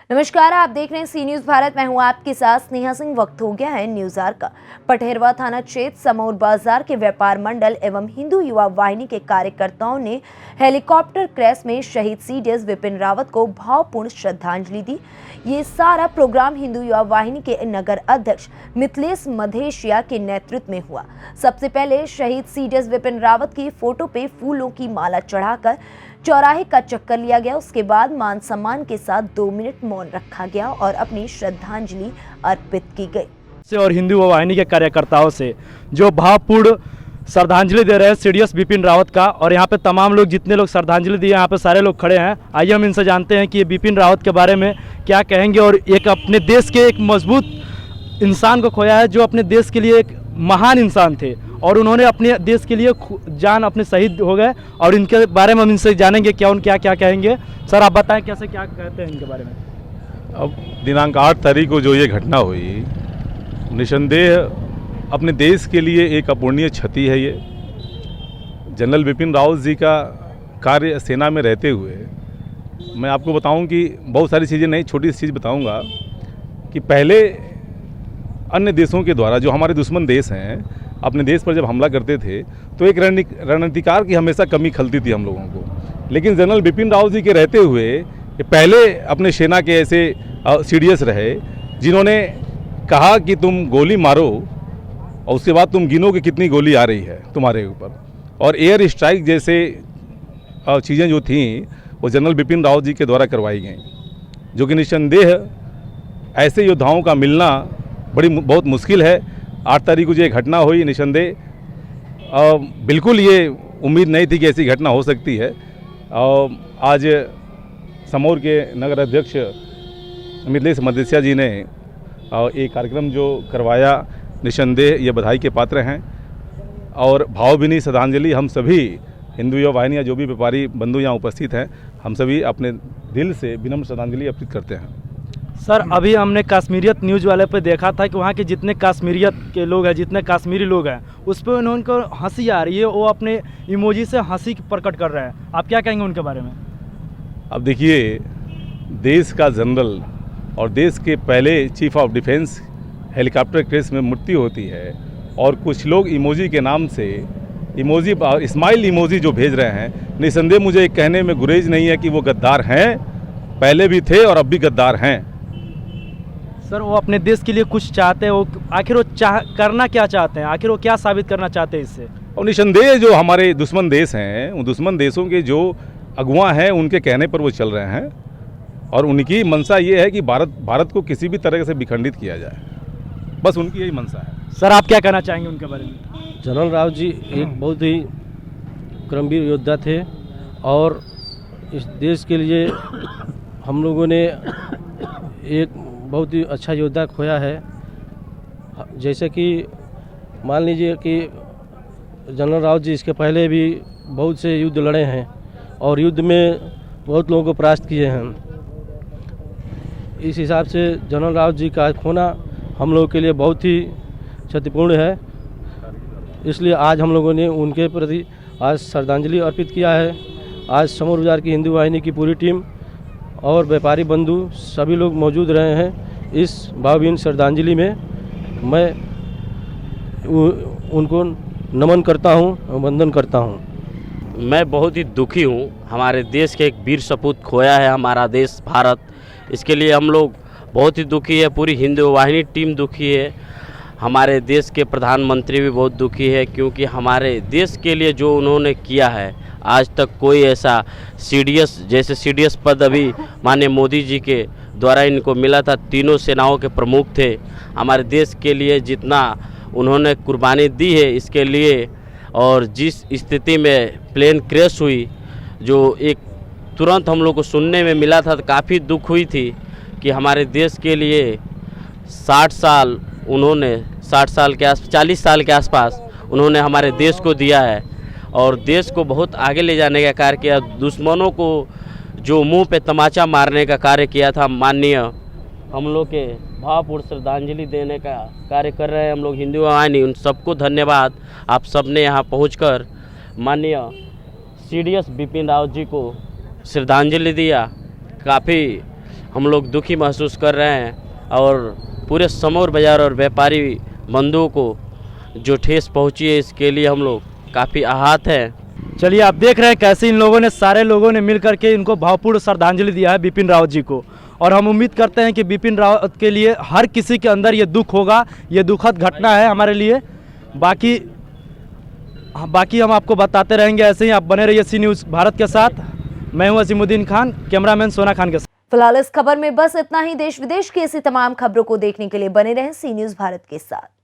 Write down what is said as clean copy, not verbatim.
नमस्कार, आप देख रहे हैं सी न्यूज भारत। मैं हूं आपके साथ स्नेहा सिंह। वक्त हो गया है न्यूज आवर का। पटेरवा थाना क्षेत्र समौर बाजार के व्यापार मंडल एवं हिंदू युवा वाहिनी के कार्यकर्ताओं ने हेलीकॉप्टर क्रैश में शहीद सीडीएस विपिन रावत को भावपूर्ण श्रद्धांजलि दी। ये सारा प्रोग्राम हिंदू युवा वाहिनी के नगर अध्यक्ष मिथिलेश मधेशिया के नेतृत्व में हुआ। सबसे पहले शहीद सीडीएस विपिन रावत की फोटो पे फूलों की माला चढ़ाकर चौराहे का चक्कर लिया गया। उसके बाद मान सम्मान के साथ 2 मिनट मौन रखा गया और अपनी श्रद्धांजलि अर्पित की गई। और हिंदू वाहिनी के कार्यकर्ताओं से जो भावपूर्ण श्रद्धांजलि दे रहे हैं सीडीएस विपिन रावत का, और यहाँ पे तमाम लोग जितने लोग श्रद्धांजलि दिए यहाँ पे सारे लोग खड़े हैं। आइए हम इनसे जानते हैं कि ये विपिन रावत के बारे में क्या कहेंगे और एक अपने देश के एक मजबूत इंसान को खोया है जो अपने देश के लिए एक महान इंसान थे और उन्होंने अपने देश के लिए जान अपने शहीद हो गए, और इनके बारे में हम इनसे जानेंगे क्या कहेंगे। सर आप बताएं कैसे क्या कहते हैं इनके बारे में। अब दिनांक 8 तारीख को जो ये घटना हुई, निसंदेह अपने देश के लिए एक अपूर्णीय क्षति है। ये जनरल विपिन रावत जी का कार्य सेना में रहते हुए मैं आपको बताऊं कि बहुत सारी चीज़ें नहीं, छोटी सी चीज़ बताऊंगा कि पहले अन्य देशों के द्वारा जो हमारे दुश्मन देश हैं अपने देश पर जब हमला करते थे तो एक रणनीतिकार की हमेशा कमी खलती थी हम लोगों को। लेकिन जनरल विपिन रावत जी के रहते हुए ये पहले अपने सेना के ऐसे सीडीएस रहे जिन्होंने कहा कि तुम गोली मारो और उसके बाद तुम गिनो कि कितनी गोली आ रही है तुम्हारे ऊपर। और एयर स्ट्राइक जैसे चीज़ें जो थीं वो जनरल विपिन रावत जी के द्वारा करवाई गई, जो कि निसंदेह ऐसे योद्धाओं का मिलना बहुत मुश्किल है। 8 तारीख को जो घटना हुई, निसंदेह बिल्कुल ये उम्मीद नहीं थी कि ऐसी घटना हो सकती है। आज समौर के नगर अध्यक्ष मिथिलेश मधेशिया जी ने एक कार्यक्रम जो करवाया, निसंदेह ये बधाई के पात्र हैं। और भावभीनी श्रद्धांजलि हम सभी हिंदू युवा वाहिनी या जो भी व्यापारी बंधु यहाँ उपस्थित हैं, हम सभी अपने दिल से विनम्र श्रद्धांजलि अर्पित करते हैं। सर अभी हमने कश्मीरियत न्यूज़ वाले पे देखा था कि वहाँ के जितने कश्मीरियत के लोग हैं, जितने कश्मीरी लोग हैं, उस पर उनको हंसी आ रही है, वो अपने इमोजी से हंसी प्रकट कर रहे हैं। आप क्या कहेंगे उनके बारे में। अब देखिए, देश का जनरल और देश के पहले chief of defence helicopter crash में मृत्यु होती है और कुछ लोग इमोजी के नाम से इमोजी स्माइल इमोजी जो भेज रहे हैं, निसंदेह मुझे एक कहने में गुरेज नहीं है कि वो गद्दार हैं, पहले भी थे और अब भी गद्दार हैं। सर वो अपने देश के लिए कुछ चाहते हैं, वो आखिर वो करना क्या चाहते हैं, आखिर वो क्या साबित करना चाहते हैं इससे। और निसंदेह जो हमारे दुश्मन देश हैं, उन दुश्मन देशों के जो अगुआ हैं उनके कहने पर वो चल रहे हैं और उनकी मंशा ये है कि भारत को किसी भी तरह से विखंडित किया जाए, बस उनकी यही मंशा है। सर आप क्या कहना चाहेंगे उनके बारे में। जनरल रावत जी एक बहुत ही क्रमवीर योद्धा थे और इस देश के लिए हम लोगों ने एक बहुत ही अच्छा योद्धा खोया है। जैसे कि मान लीजिए कि जनरल रावत जी इसके पहले भी बहुत से युद्ध लड़े हैं और युद्ध में बहुत लोगों को परास्त किए हैं। इस हिसाब से जनरल रावत जी का खोना हम लोगों के लिए बहुत ही क्षतिपूर्ण है। इसलिए आज हम लोगों ने उनके प्रति आज श्रद्धांजलि अर्पित किया है। आज समौर बाजार की हिंदू वाहिनी की पूरी टीम और व्यापारी बंधु सभी लोग मौजूद रहे हैं। इस भावभीनी श्रद्धांजलि में मैं उनको नमन करता हूं, वंदन करता हूं। मैं बहुत ही दुखी हूं। हमारे देश के एक वीर सपूत खोया है हमारा देश भारत, इसके लिए हम लोग बहुत ही दुखी है। पूरी हिंदू वाहिनी टीम दुखी है। हमारे देश के प्रधानमंत्री भी बहुत दुखी है, क्योंकि हमारे देश के लिए जो उन्होंने किया है आज तक कोई ऐसा सीडीएस पद अभी माननीय मोदी जी के द्वारा इनको मिला था। तीनों सेनाओं के प्रमुख थे। हमारे देश के लिए जितना उन्होंने कुर्बानी दी है इसके लिए, और जिस स्थिति में प्लेन क्रैश हुई जो एक तुरंत हम लोग को सुनने में मिला था, तो काफ़ी दुख हुई थी कि हमारे देश के लिए 60 साल उन्होंने 40 साल के आसपास उन्होंने हमारे देश को दिया है और देश को बहुत आगे ले जाने का कार्य किया। दुश्मनों को जो मुंह पे तमाचा मारने का कार्य किया था, माननीय हम लोग के भावपूर्ण श्रद्धांजलि देने का कार्य कर रहे हैं हम लोग हिंदू वाहिनी। उन सबको धन्यवाद। आप सबने यहाँ पहुंचकर माननीय सीडीएस बिपिन रावत जी को श्रद्धांजलि दिया। काफ़ी हम लोग दुखी महसूस कर रहे हैं और पूरे समौर बाज़ार और व्यापारी बंधुओं को जो ठेस पहुंची है इसके लिए हम लोग काफ़ी आहत हैं। चलिए आप देख रहे हैं कैसे इन लोगों ने, सारे लोगों ने मिल करके इनको भावपूर्ण श्रद्धांजलि दिया है बिपिन रावत जी को। और हम उम्मीद करते हैं कि बिपिन रावत के लिए हर किसी के अंदर ये दुख होगा, ये दुखद घटना है हमारे लिए। बाकी हम आपको बताते रहेंगे, ऐसे ही आप बने रहिए सी न्यूज़ भारत के साथ। मैं हूं अजीमुद्दीन खान, कैमरामैन सोना खान के साथ। फिलहाल इस खबर में बस इतना ही। देश विदेश की ऐसी तमाम खबरों को देखने के लिए बने रहें सी न्यूज़ भारत के साथ।